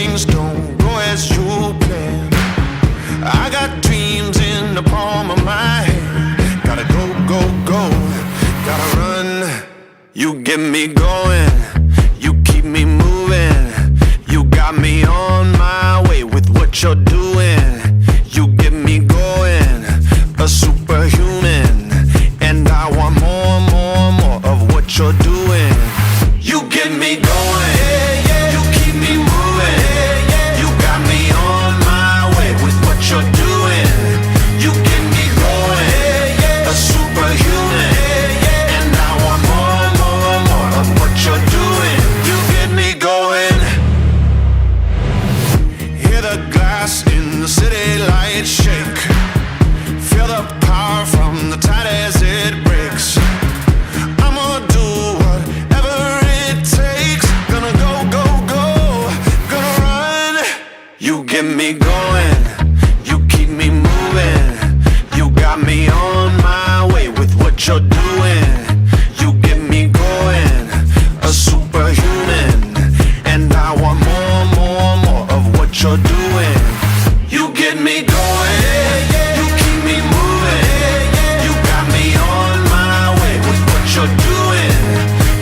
things don't go as you plan. I got dreams in the palm of my hand. Gotta go, go, go, gotta run. You get me going, you keep me moving. You got me on my way with what you're doing. You get me going, a superhuman. And I want more, more, more of what you're doing. You get me going, you keep me moving. You got me on my way with what you're doing. You get me going, a superhuman. And I want more, more, more of what you're doing. You get me going. Hear the glass in the city lights shake. Feel the power from the tide as it breaks. I'ma do whatever it takes. Gonna go, go, go, gonna run. You get me going, you keep me moving. You got me on my way with what you're doing. You get me going, a superhuman. And I want more, more, more of what you're doing. You get me going, you keep me moving. You got me on my way with what you're doing.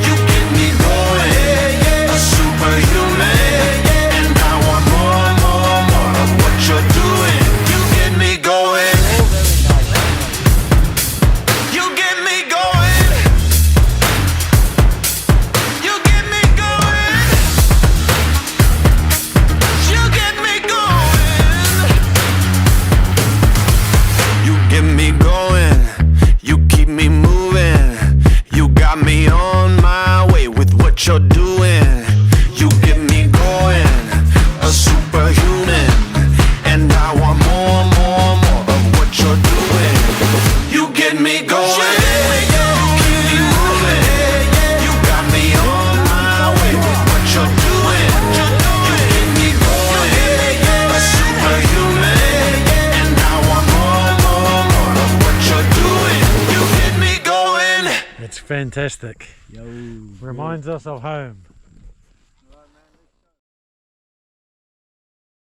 You get me going, a superhuman. And I want more, more, more of what you're doing. You get me going. You get me going. You get me going. You get me going. You get me going, you keep me moving. You got me on my way with what you're doing. You get me going, a superhuman. And I want more, more, more of what you're doing. You get me going, you keep me moving. You got me on my way with what you're doing. You get me going, a superhuman. And I want more, more, more of what you're doing. You get me going. It's fantastic. Reminds us of home.